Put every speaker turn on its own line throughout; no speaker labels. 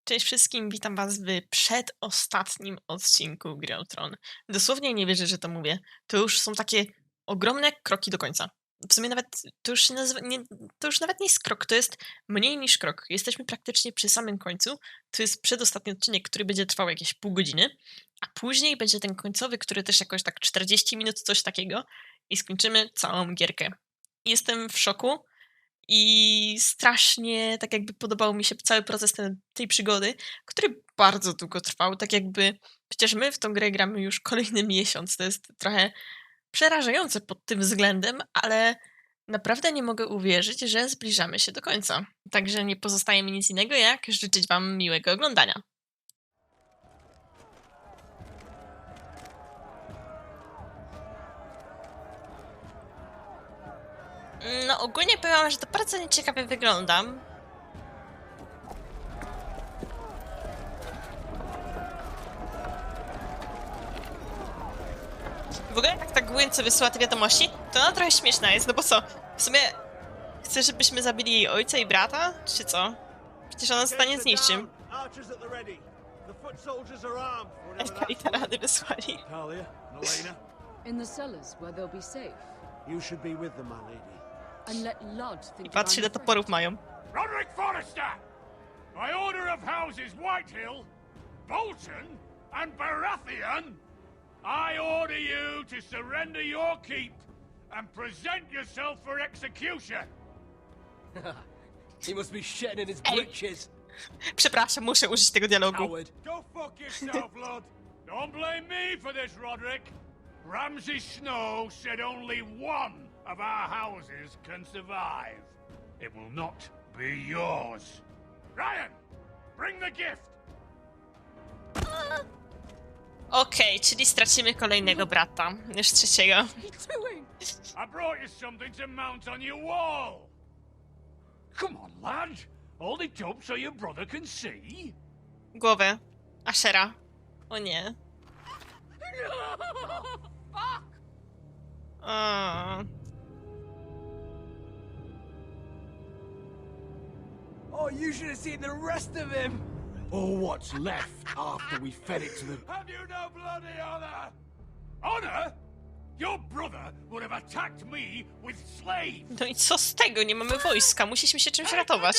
Cześć wszystkim, witam was w przedostatnim odcinku Gry o Tron. Dosłownie nie wierzę, że to mówię. To już są takie ogromne kroki do końca. W sumie nawet to już, się nazywa, nie, to już nawet nie jest krok, to jest mniej niż krok. Jesteśmy praktycznie przy samym końcu. To jest przedostatni odcinek, który będzie trwał jakieś pół godziny, a później będzie ten końcowy, który też jakoś tak 40 minut, coś takiego i skończymy całą gierkę. Jestem w szoku. I strasznie tak jakby podobał mi się cały proces tej przygody, który bardzo długo trwał. Tak jakby przecież my w tą grę gramy już kolejny miesiąc. To jest trochę przerażające pod tym względem, ale naprawdę nie mogę uwierzyć, że zbliżamy się do końca. Także nie pozostaje mi nic innego, jak życzyć wam miłego oglądania. No ogólnie powiem wam, że to bardzo nieciekawie wyglądam. W ogóle jak tak Gwyn wysyła te wiadomości, to ona trochę śmieszna jest, no bo co? W sumie chce, żebyśmy zabili jej ojca i brata? Czy co? Przecież ona zostanie z niczym. Elka i Tarany wysłali.
In the cellars where they'll be safe.
You should be with them, my lady.
And let Lud think
I patrz ile toporów mają.
Roderick Forrester! By order of Houses Whitehill, Bolton, and Baratheon, I order you to surrender your keep and present yourself for execution.
He must be shitting in his
Ej.
breeches.
Przepraszam, muszę użyć tego dialogu.
Coward.
Go fuck yourself, lad. Don't blame me for this, Roderick. Ramsay Snow said only one of our houses can survive. It will not be yours. Ryan, bring the gift.
Okej, czyli stracimy kolejnego brata. Już trzeciego.
I brought you something to mount on your wall. Come on, lad. Hold it up so your brother can see.
Głowę. Ashera. O nie. O.
Oh, you should have seen the rest of him. Or what's left after we fed it to the...
Have you no bloody honor? Honor? Your brother would have attacked me with slaves.
No i co z tego? Nie mamy wojska. Musieliśmy się czymś ratować.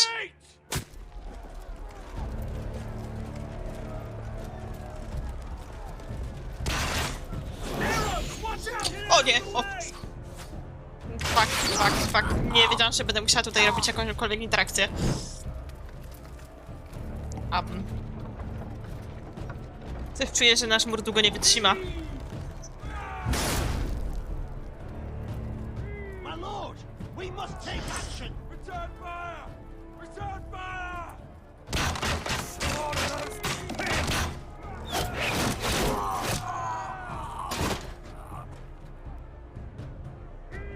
O nie! O. Fuck. Nie wiedziałam, że będę musiała tutaj robić jakąkolwiek interakcję. Coś czuję, że nasz mur długo nie wytrzyma.
My lord, we must take action.
Return fire! Return fire!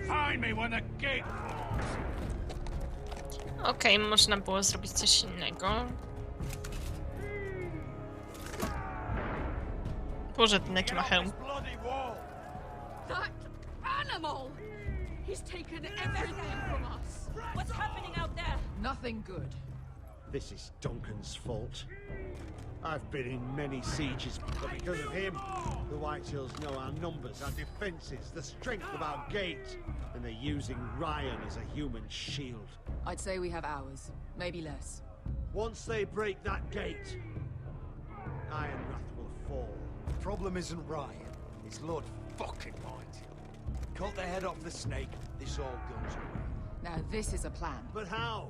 Find me when the gate.
Okej, można było zrobić coś innego. Boże, ten jaki ma hełm.
Bloody wall.
That animal! He's taken everything from us.
What's happening out there?
Nothing good.
This is Duncan's fault. I've been in many sieges, but because of him, the Whitehills know our numbers, our defenses, the strength of our gate, and they're using Ryan as a human shield.
I'd say we have hours, maybe less.
Once they break that gate, Ironrath will fall.
The problem isn't Ryan, it's Lord fucking Whitehill. Cut the head off the snake, this all goes away.
Now this is a plan.
But how?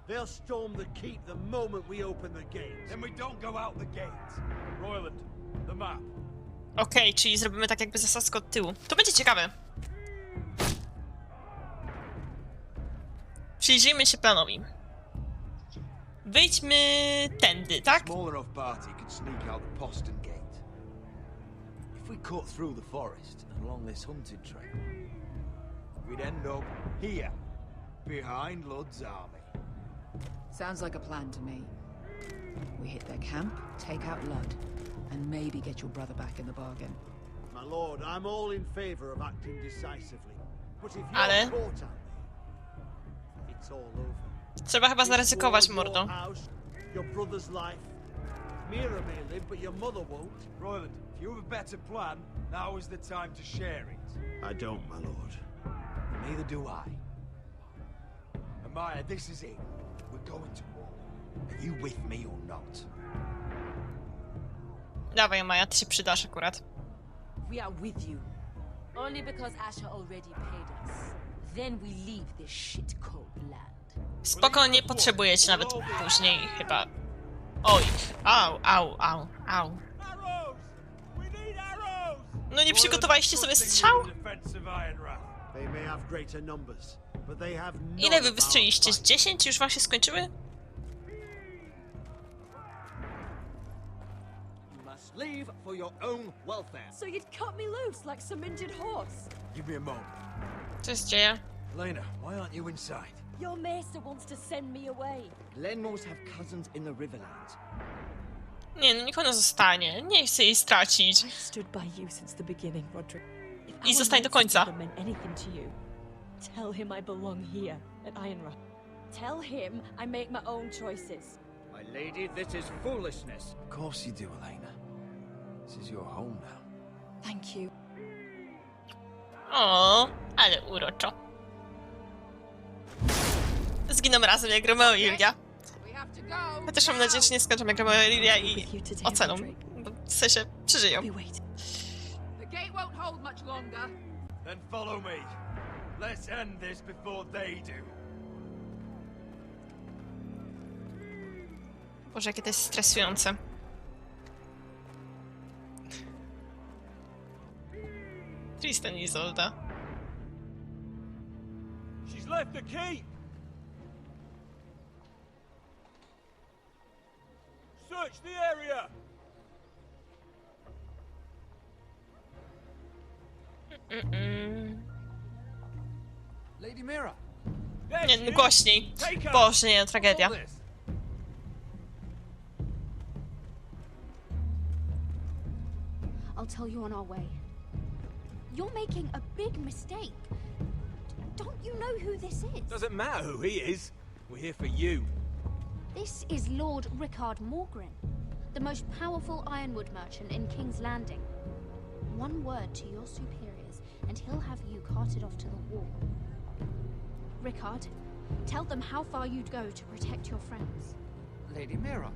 They'll storm the keep the moment we open the gate.
Then we don't go out the gate.
Royland, the map.
Okej, czyli zrobimy tak jakby zasadzkę od tyłu. To będzie ciekawe. Przyjrzyjmy się planowi. Wyjdźmy tędy, tak?
Small enough party could sneak out the postern gate. If we cut through the forest and along this hunting trail, we'd end up here, behind Lud's army.
Sounds like a plan to me. We hit their camp, take out Lud, and maybe get your brother back in the bargain.
My lord, I'm all in favor of acting decisively. But if you're
Ale-
caught out there, it's all over.
Trzeba chyba
This
zaryzykować,
war, your
mordo.
house, your brother's life, Mira may live, but your mother won't.
Royland, if you have a better plan, now is the time to share it.
I don't, my lord.
Neither do I. And Maya, this is it. We're going to war. Are you with me or not?
Dawaj, Maja, ty się przydasz akurat.
We are with you. Only because Asher already paid us. Then we leave this shit cold land.
Spokojnie, potrzebujecie nawet później chyba. Oj, au, au, au, au.
Arrows! We need arrows!
No nie przygotowaliście sobie strzał?
They may have greater numbers, but they have none
Ile wy
of
wystrzeliliście?
our
Z
fight.
10? Już wam się skończyły?
You must leave for your own welfare.
So you'd cut me loose like some injured horse?
Give me a moment.
Co się dzieje?
Elena, why aren't you inside?
Your maester wants to send me away.
Glenmores have cousins in the Riverlands.
Nie, no niech ona zostanie. Nie chcę jej stracić.
I've stood by you since the beginning, Roderick. If
I
our
zostań do
knights
końca.
together meant anything to you, tell him I belong here at Ironrath.
Tell him I make my own choices.
My lady, this is foolishness.
Of course you do, Elena. This is your home now.
Thank you.
O, ale uroczo. Zginą razem jak Romeo i Julia.
We have to go.
Chociaż mam nadzieję, że nie skończą jak Romeo i Julia i
With you today,
oceną.
Roderick.
Bo w sensie przeżyją.
I'll be waiting.
The gate won't hold much longer.
Then follow me. Let's end this before they do.
Boże, jakie to jest stresujące. Tristan i Isolda.
She's left the keep! Search the area!
Lady Mira.
There
Nie,
she
no
is.
głośniej.
Take her.
Boże, nie, tragedia.
All this.
I'll tell you on our way. You're making a big mistake. Don't you know who this is?
Doesn't matter who he is. We're here for you.
This is Lord Rickard Morgren, the most powerful ironwood merchant in King's Landing. One word to your superiors, and he'll have you carted off to the wall. Rickard, tell them how far you'd go to protect your friends.
Lady Mira,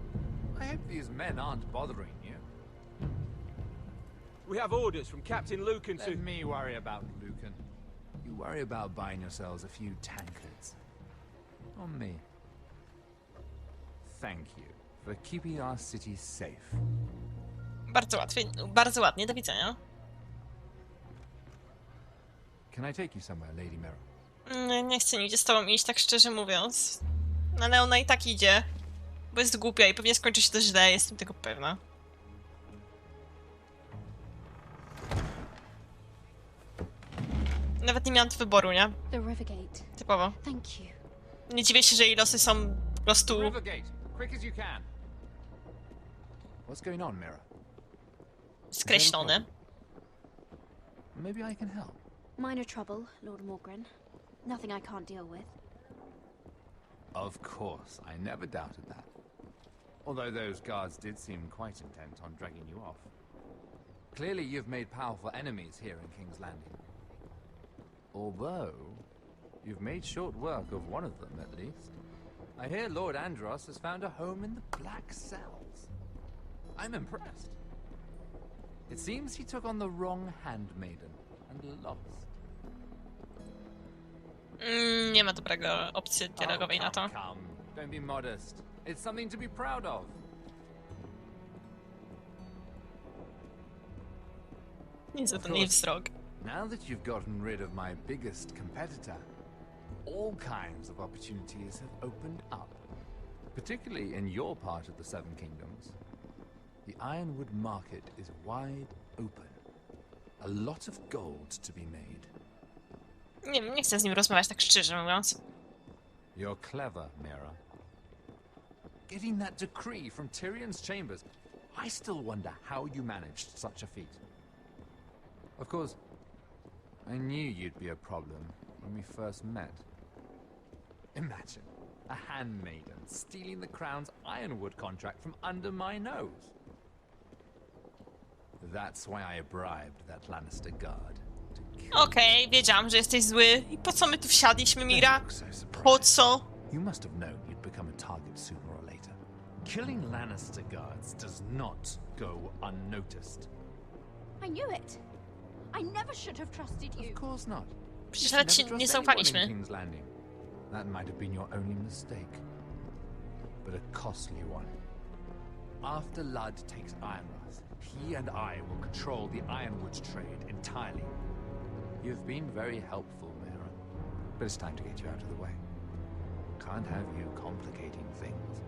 I hope these men aren't bothering you.
We have orders from Captain Lucan to...
Let me worry about Lucan. You worry about buying yourselves a few tankards. On me. Thank you for keeping our city safe.
Bardzo ładnie, do widzenia.
Can I take you somewhere, Lady Mira?
Nie chcę nigdzie z tobą iść, tak szczerze mówiąc. Ale ona i tak idzie. Bo jest głupia i pewnie skończy się to źle, jestem tego pewna. Nawet nie miałam wyboru, nie?
The Rivergate.
Typowo.
Thank you.
Nie dziwię się, że jej losy są po prostu
Rivergate, quick as you can. What's going on, Mira?
skreślone.
Maybe I can help.
Minor trouble, Lord Morgren. Nothing I can't deal with.
Of course, I never doubted that. Although those guards did seem quite intent on dragging you off. Clearly you've made powerful enemies here in King's Landing. Although, you've made short work of one of them, at least. I hear Lord Andros has found a home in the Black Cells. I'm impressed. It seems he took on the wrong handmaiden and lost.
Nie ma dobrego opcji dialogowej na to.
Come. Don't be modest. It's something to be proud of.
Nie za ten jej wzrok.
Now that you've gotten rid of my biggest competitor, all kinds of opportunities have opened up. Particularly in your part of the Seven Kingdoms. The ironwood market is wide open. A lot of gold to be made.
Nie chcę z nim rozmawiać, tak szczerze mówiąc.
You're clever, Mira. Getting that decree from Tyrion's chambers, I still wonder how you managed such a feat. Of course, I knew you'd be a problem when we first met. Imagine, a handmaiden, stealing the crown's ironwood contract from under my nose. That's why I bribed that Lannister guard.
Okej, wiedziałam, że jesteś zły. I po co my tu wsiadliśmy, Mira? Po co?
You must have known you'd become a target sooner or later. Killing Lannister guards does not go unnoticed.
I knew it. I never should have trusted you.
Of course not.
Przecież nawet ci nie zaufaliśmy.
King's Landing. That might have been your only mistake, but a costly one. After Ludd takes Ironrath, he and I will control the Ironwoods trade entirely. You've been very helpful, Mira, but it's time to get you out of the way. Can't have you complicating things.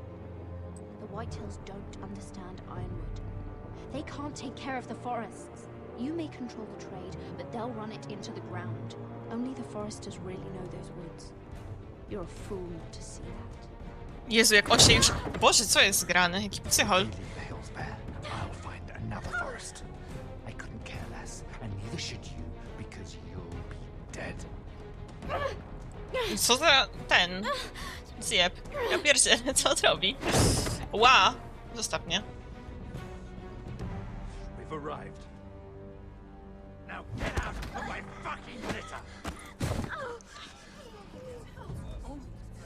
The Whitehills don't understand Ironwood. They can't take care of the forests. You may control the trade, but they'll run it into the ground. Only the foresters really know those woods. You're a fool not to see that.
Jezu, jak on się już... Boże, co jest grane? Jaki psychol.
Leave the hills bare. I'll find another forest. I couldn't care less, and neither should you, because you'll be dead.
Co za... ten... zjeb. Ja pierdzielę, co on robi? Ła! Zostaw mnie.
We've arrived. Now get out of my fucking litter!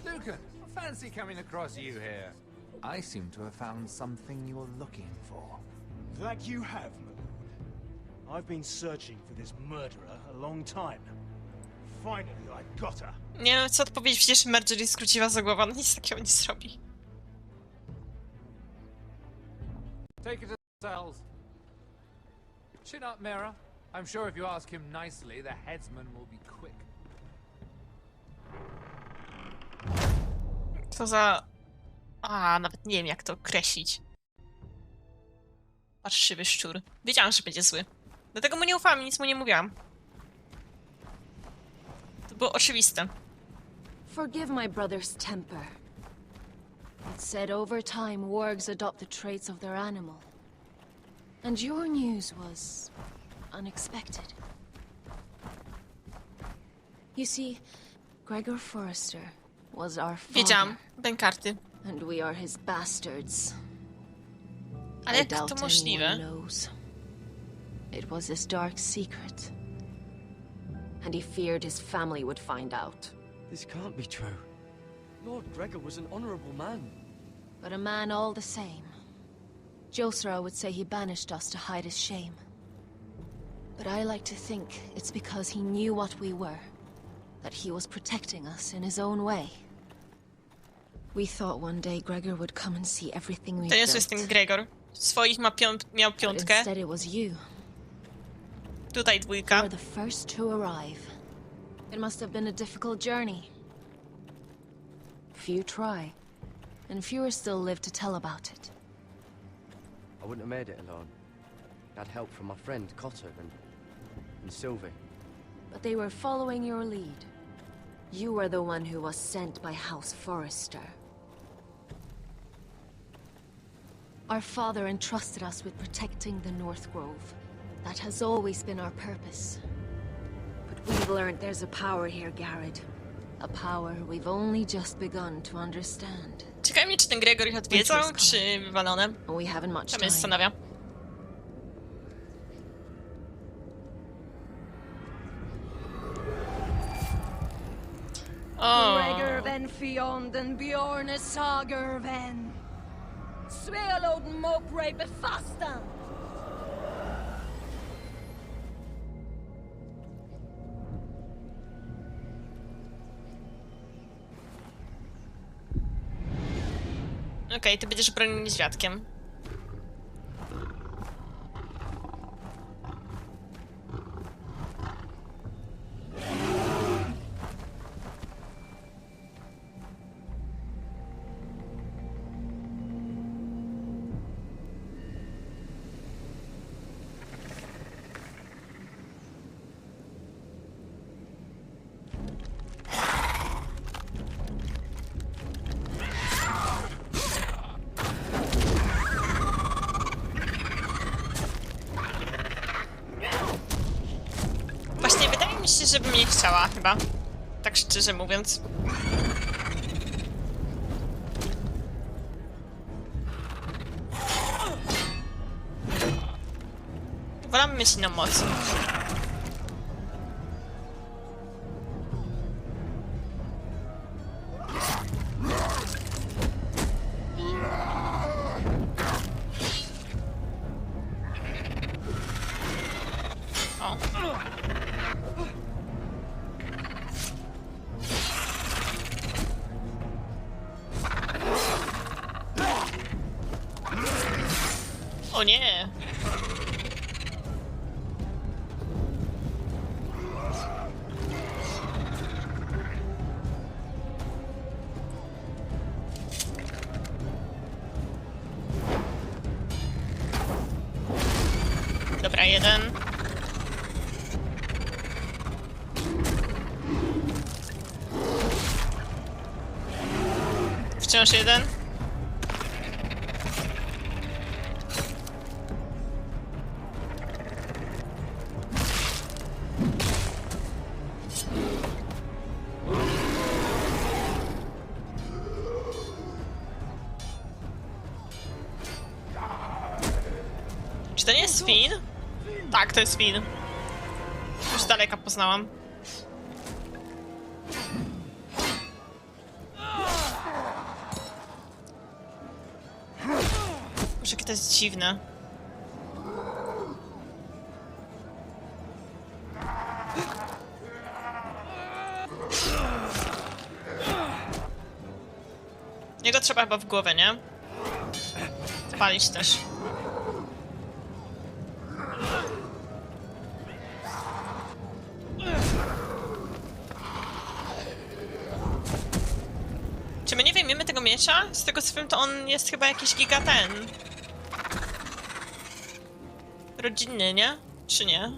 Lucan, fancy coming across you here. I seem to have found something you're looking for.
That you have, my lord. I've been searching for this murderer a long time. Finally, I got her.
Nie wiem, co odpowiedzieć, przecież Marjorie skróciła za głową, no nic takiego nie zrobi.
Take it to the cells. Chin up, Mira. I'm sure if you ask him nicely, the headsman will be quick.
Co za... A, nawet nie wiem, jak to określić. Parszywy szczur. Wiedziałam, że będzie zły. Dlatego mu nie ufałam i nic mu nie mówiłam. To było oczywiste.
Forgive my brother's temper. It's said over time wargs adopt the traits of their animal. And your news was unexpected. You see, Gregor Forrester was our father.
Wiedziałam. Bękarty.
And we are his bastards.
Ale jak to możliwe?
It was his dark secret. And he feared his family would find out.
This can't be true. Lord Gregor was an honorable man.
But a man all the same. Josra would say he banished us to hide his shame. But I like to think it's because he knew what we were. That he was protecting us in his own way. We thought one day Gregor would come and see everything we
To jest ten Gregor. Swoich miał piątkę.
Instead it was you.
Tutaj dwójka.
You were the first to arrive. It must have been a difficult journey. Few try, and fewer still live to tell about it.
I wouldn't have made it alone. I had help from my friend Cotter and Sylvie.
But they were following your lead. You were the one who was sent by House Forrester. Our father entrusted us with protecting the North Grove. That has always been our purpose. But we've learned there's a power here, Garrett. A power we've only just begun to understand.
Ciekawi mnie, czy ten Gregor ich odwiedzał, czy wywalone.
We haven't much
To mnie
time.
zastanawia.
Gregor ven Fionn den Bjorne Sager ven. Svealoden Mopray befastan.
Okej, ty będziesz bronił niedźwiadkiem. Właśnie wydaje mi się, żebym nie chciała chyba. Tak szczerze mówiąc. Wolamy mieć inną moc. O nie! Dobra, jeden. Wciąż jeden. Czy to nie jest Finn? Tak, to jest Finn. Już z daleka poznałam. Boże, jakie to jest dziwne. Jego trzeba chyba w głowę, nie? Spalić też. Czy my nie wyjmiemy tego miecza? Z tego co wiem, to on jest chyba jakiś giga ten. Rodzinny, nie? Czy nie?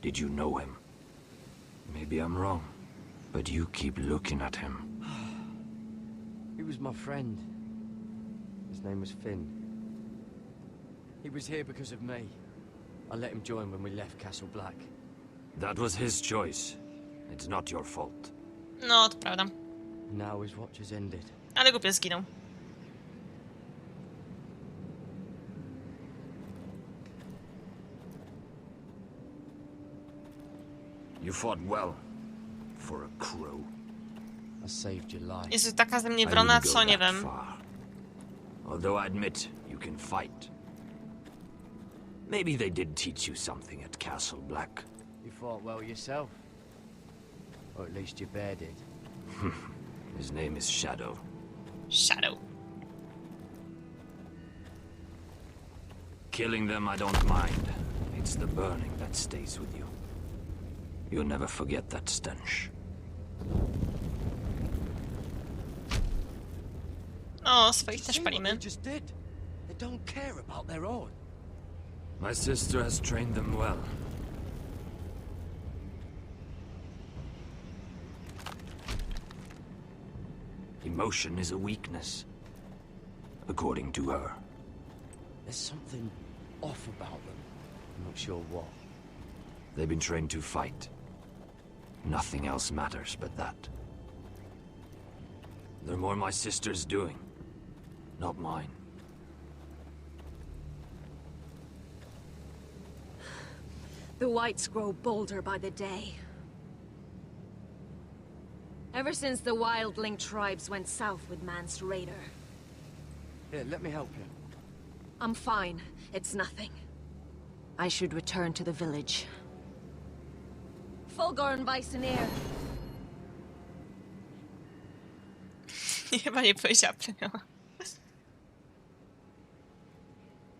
Did you know him? Maybe I'm wrong, but you keep looking at him.
He was my friend. His name was Finn. He was here because of me. I let him join when we left Castle Black.
That was his choice. It's not your fault.
No, to prawda.
Now his watch has ended.
Ale głupio zginął.
You fought well. For a crow.
I saved your life.
Jezu, taka ze mnie
I
wrona,
wouldn't go
co nie
that
wiem.
far. Although I admit, you can fight. Maybe they did teach you something at Castle Black.
You fought well yourself. Or at least your bear did.
His name is Shadow.
Shadow.
Killing them I don't mind. It's the burning that stays with you. You'll never forget that stench.
O, swoich też
They
palimy.
just did. They don't care about their own.
My sister has trained them well. Emotion is a weakness, according to her.
There's something off about them. I'm not sure what.
They've been trained to fight. Nothing else matters but that. They're more my sister's doing, not mine.
The whites grow bolder by the day. Ever since the wildling tribes went south with Man's raider.
Here, let me help you.
I'm fine. It's nothing. I should return to the village. Fulgorn Bison-ear.
Chyba nie powiedziała plemiona.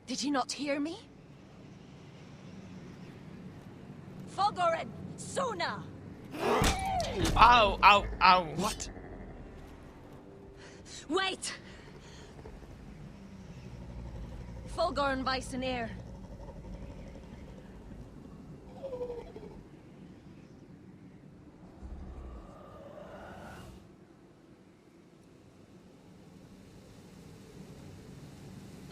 Did you not hear me? Fulgorin! Suna!
Au, au, au.
What?
Wait! Fulgorn Bison-ear.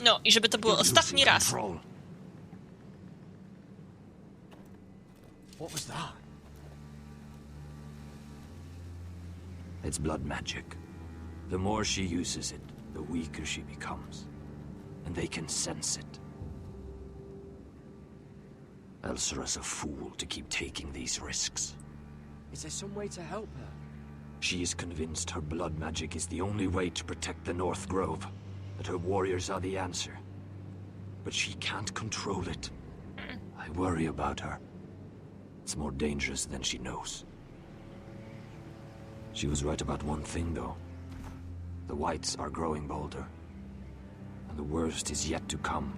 No i żeby to było ostatni raz.
What was that?
It's blood magic. The more she uses it, the weaker she becomes. And they can sense it. Elsera's a fool to keep taking these risks.
Is there some way to help her?
She is convinced her blood magic is the only way to protect the North Grove, that her warriors are the answer. But she can't control it. I worry about her. It's more dangerous than she knows. She was right about one thing, though. The whites are growing bolder. And the worst is yet to come.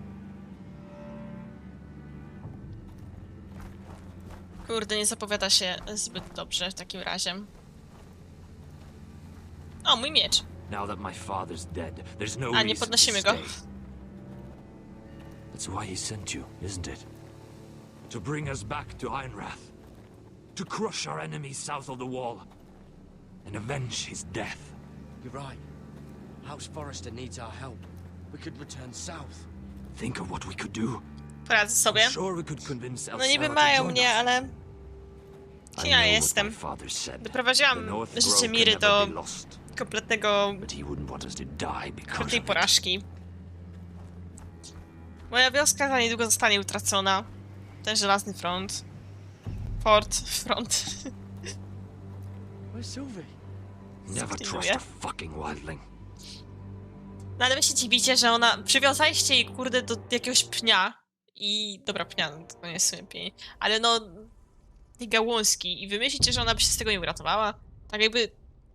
Kurde, nie zapowiada się zbyt dobrze w takim razie. O, mój miecz.
Now that my father's dead, there's no
A, nie
reason to
podnosimy go.
stay. That's why he sent you, isn't it? To bring us back to Ironrath. To crush our enemies south of the wall. And avenge his death.
You're right. House Forrester needs our help. We could return south.
Think of what we could do.
Poradzę sobie.
I'm sure we could convince
No niby
Elsera to
mają
join
mnie,
us.
ale...
I
Kim ja
know what
jestem?
my father said.
Doprowadziłam
The North
życie
Grove
Miry
can
do
never be lost.
kompletnego...
But he wouldn't want us to die because
kompletnej
of it.
porażki. Moja wioska za niedługo zostanie utracona. Ten żelazny front. Front.
Where's Sylvie?
Never trust a fucking wildling.
No ale wy się dziwicie, że ona... Przywiązaliście jej, kurde, do jakiegoś pnia. I... Dobra, pnia, no to nie jest w sumie pień. Ale no... tej gałązki. I wy myślicie, że ona by się z tego nie uratowała? Tak jakby...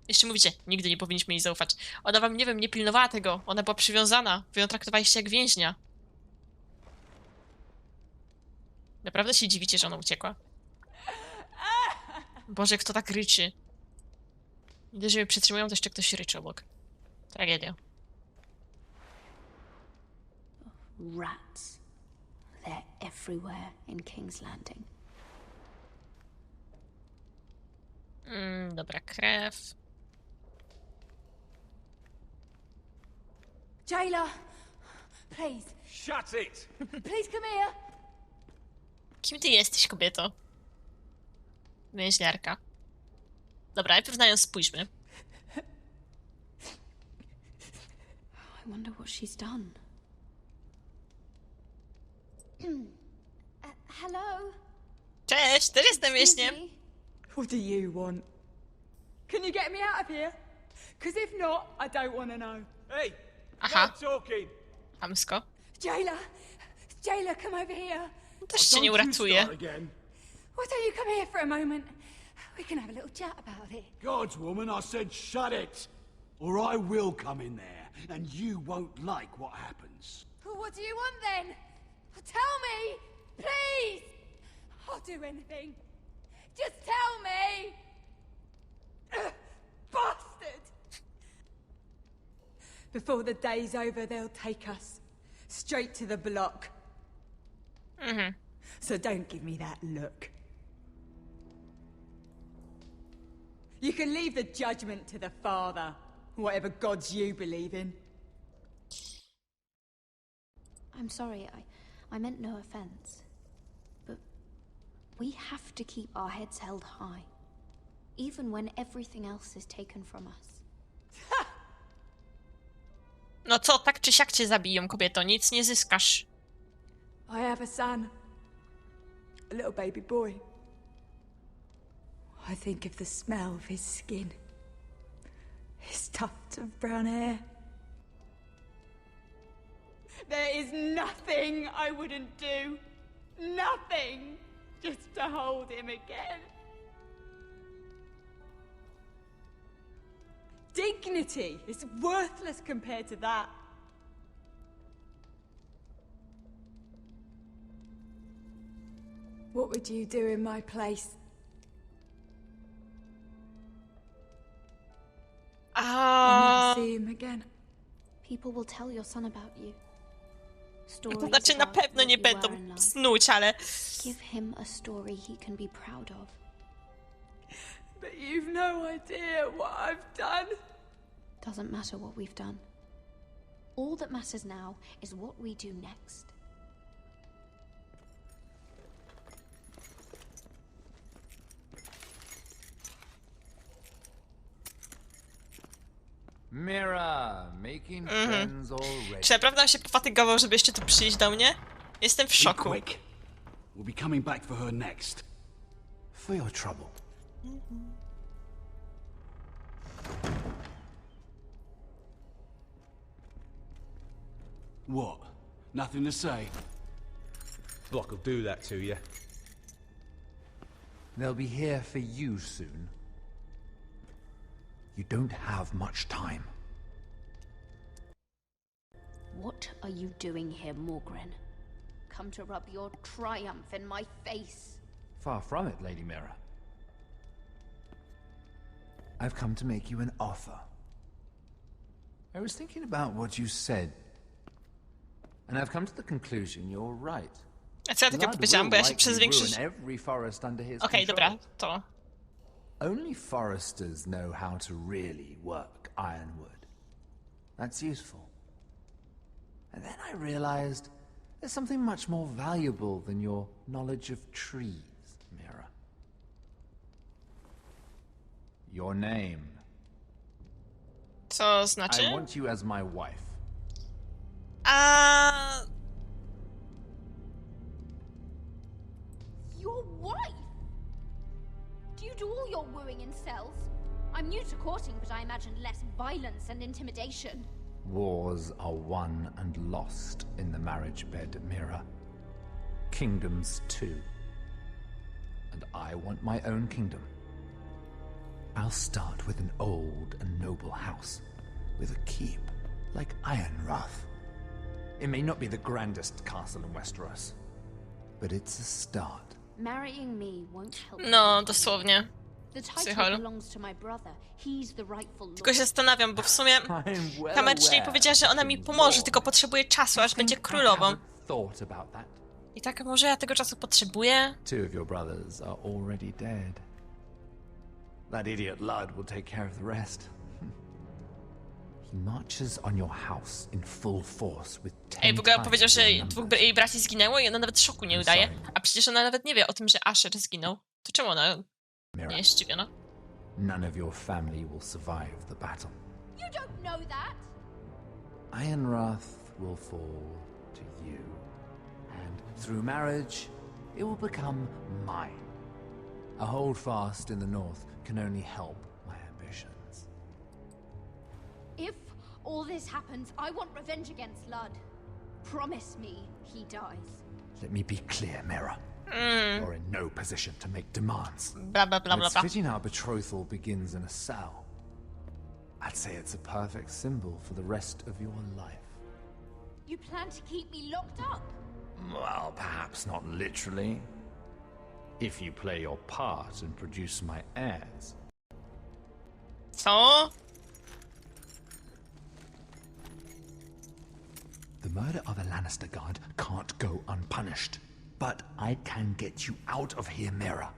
Jeszcze mówicie, nigdy nie powinniśmy jej zaufać. Ona wam, nie wiem, nie pilnowała tego. Ona była przywiązana. Wy ją traktowaliście jak więźnia. Naprawdę się dziwicie, że ona uciekła? Boże, kto tak ryczy? Gdy że mnie przytrzymują, to jeszcze ktoś ryczy obok. Tragedia.
Rats. They're everywhere in King's Landing.
Dobra, krew.
Jailer, please.
Shut it!
Please come here.
Kim ty jesteś, kobieto? Więźniarka. Dobra, najpierw na nią spójrzmy.
I wonder what she's done.
Hello?
Cześć, też jestem więźniem.
What do you want? Can you get me out of here? Because if not, I don't want to know.
Hey!
Aha.
No talking!
Hamsko.
Jailer! Jailer, come over here.
Też cię nie uratuje.
Why don't you come here for a moment? We can have a little chat about it.
God's woman, I said shut it! Or I will come in there, and you won't like what happens.
Well, what do you want then? Well, tell me, please. I'll do anything. Just tell me. Bastard! Before the day's over, they'll take us straight to the block. So don't give me that look. You can leave the judgment to the Father, whatever gods you believe in.
I'm sorry, I meant no offense. But we have to keep our heads held high. Even when everything else is taken from us.
No co, tak czy siak cię zabiją, kobieto. Nic nie zyskasz.
I have a son. A little baby boy. I think of the smell of his skin. His tufts of brown hair. There is nothing I wouldn't do. Nothing. Just to hold him again. Dignity is worthless compared to that. What would you do in my place? I'll never see him again.
People will tell your son about you.
To
Stories
znaczy na
about
pewno
what
nie
you
będą
were in life.
snuć, ale...
Give him a story he can be proud of.
But you've no idea what I've done.
Doesn't matter what we've done. All that matters now is what we do next.
Mira, making friends already.
Czy naprawdę on się pofatygował, żeby jeszcze tu przyjść do mnie? Jestem w szoku.
Quick. We'll be coming back for her next. For your trouble. What? Nothing to say?
Block will do that to you.
They'll be here for you soon. You don't have much time.
What are you doing here, Morgren? Come to rub your triumph in my face.
Far from it, Lady Mira. I've come to make you an offer. I was thinking about what you said, and I've come to the conclusion you're right.
A co ja takiego powiedziałam, bo ja się przez większość...
Every forest under his
Okej,
control.
dobra, to...
Only foresters know how to really work ironwood. That's useful. And then I realized there's something much more valuable than your knowledge of trees, Mira. Your name.
Co znaczy?
I want you as my wife.
Your wife? Do you do all your wooing in cells? I'm new to courting, but I imagined less violence and intimidation.
Wars are won and lost in the marriage bed, Mira. Kingdoms too. And I want my own kingdom. I'll start with an old and noble house, with a keep, like Ironrath. It may not be the grandest castle in Westeros, but it's a start.
Marrying me won't help.
No, dosłownie.
The title
Psychol.
belongs to my brother. He's the rightful lord.
Tylko się zastanawiam, bo w sumie kamercznie powiedziała, że ona mi pomoże, tylko potrzebuje czasu, aż będzie królową.
Thought about that.
I tak, może ja tego czasu potrzebuję?
Two of your brothers are already dead. That idiot Lud will take care of the rest. He marches on your house in full force with 10
Ej, w ogóle
times
powiedział, że
your
dwóch
numbers.
jej braci zginęło i ona nawet szoku nie udaje. A przecież ona nawet nie wie o tym, że Asher zginął. To czemu ona
Mira,
nie jest zdziwiona?
none of your family will survive the battle.
You don't know that.
Ironrath will fall to you, and through marriage, it will become mine. A holdfast in the north can only help my ambitions.
If all this happens, I want revenge against Lud. Promise me he dies.
Let me be clear, Mira. You're in no position to make demands.
Bla, bla, bla, bla,
It's
bla.
fitting our betrothal begins in a cell. I'd say it's a perfect symbol for the rest of your life.
You plan to keep me locked up?
Well, perhaps not literally. If you play your part and produce my heirs.
Co?
The murder of a Lannister guard can't go unpunished. But I can get you out of here, Mira.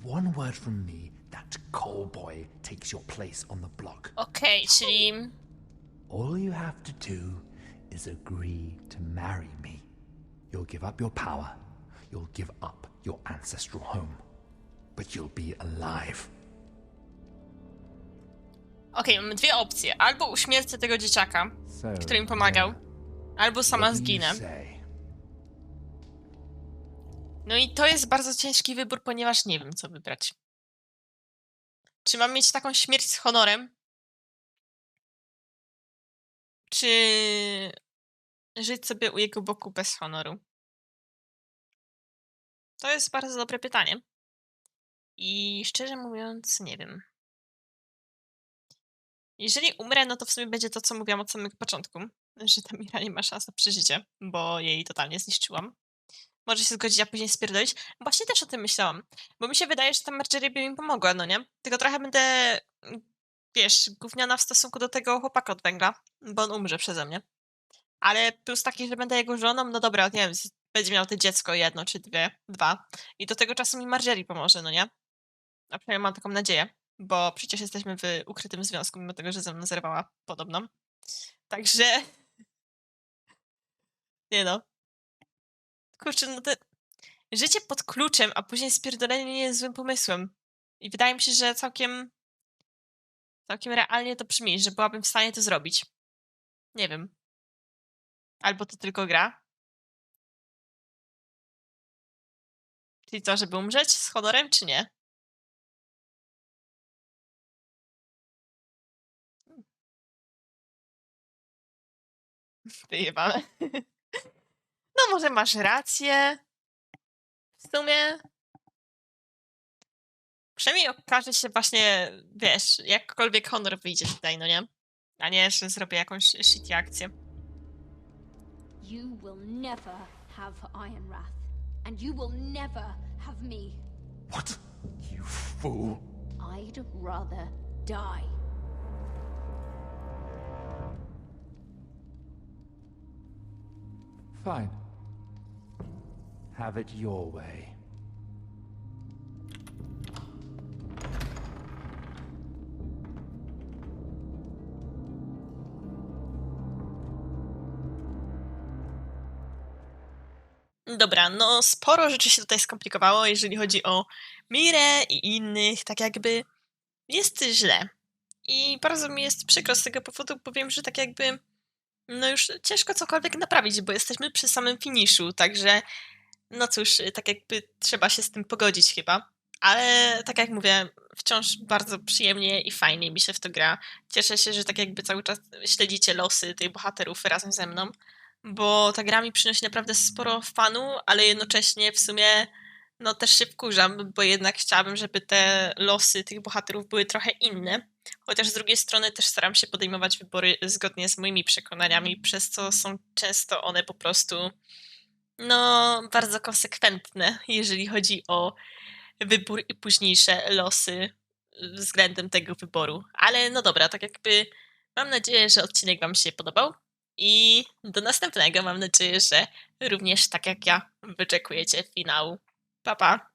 One word from me, that coal boy takes your place on the block.
Okej, czyli...
All you have to do is agree to marry me. You'll give up your power. You'll give up your ancestral home. But you'll be alive.
Okej, mamy dwie opcje. Albo uśmiercę tego dzieciaka, który mi pomagał, albo sama zginę. No i to jest bardzo ciężki wybór, ponieważ nie wiem, co wybrać. Czy mam mieć taką śmierć z honorem? Czy żyć sobie u jego boku bez honoru? To jest bardzo dobre pytanie. I szczerze mówiąc, nie wiem. Jeżeli umrę, no to w sumie będzie to, co mówiłam od samego początku, że ta Mira nie ma szans na przeżycie, bo jej totalnie zniszczyłam. Może się zgodzić, a później spierdolić. Właśnie też o tym myślałam, bo mi się wydaje, że ta Marjorie by mi pomogła, no nie? Tylko trochę będę, wiesz, gówniana w stosunku do tego chłopaka od węgla, bo on umrze przeze mnie. Ale plus taki, że będę jego żoną, no dobra, nie wiem, będzie miał to dziecko jedno czy dwa. I do tego czasu mi Marjorie pomoże, no nie? A przynajmniej mam taką nadzieję, bo przecież jesteśmy w ukrytym związku, mimo tego, że ze mną zerwała podobno. Także... Nie no. Kurczę, no to... Życie pod kluczem, a później spierdolenie nie jest złym pomysłem. I wydaje mi się, że całkiem Całkiem realnie to brzmi, że byłabym w stanie to zrobić. Nie wiem. Albo to tylko gra. Czyli co, żeby umrzeć z honorem, czy nie? Wyjebane. No może masz rację. W sumie... Przynajmniej okaże się właśnie, wiesz, jakkolwiek honor wyjdzie tutaj, no nie? A nie, że zrobię jakąś shitty akcję.
You will never have Iron Wrath, and you will never have me.
What? You fool.
I'd rather die.
Fine. Have it your way.
Dobra, no sporo rzeczy się tutaj skomplikowało, jeżeli chodzi o Mirę i innych, tak jakby jest źle. I bardzo mi jest przykro z tego powodu, bo wiem, że tak jakby no już ciężko cokolwiek naprawić, bo jesteśmy przy samym finiszu, także no cóż, tak jakby trzeba się z tym pogodzić chyba. Ale tak jak mówię, wciąż bardzo przyjemnie i fajnie mi się w to gra. Cieszę się, że tak jakby cały czas śledzicie losy tych bohaterów razem ze mną, bo ta gra mi przynosi naprawdę sporo fanu, ale jednocześnie w sumie no też się wkurzam, bo jednak chciałabym, żeby te losy tych bohaterów były trochę inne. Chociaż z drugiej strony też staram się podejmować wybory zgodnie z moimi przekonaniami, przez co są często one po prostu no bardzo konsekwentne, jeżeli chodzi o wybór i późniejsze losy względem tego wyboru. Ale no dobra, tak jakby mam nadzieję, że odcinek wam się podobał i do następnego. Mam nadzieję, że również tak jak ja wyczekujecie finału. Pa, pa!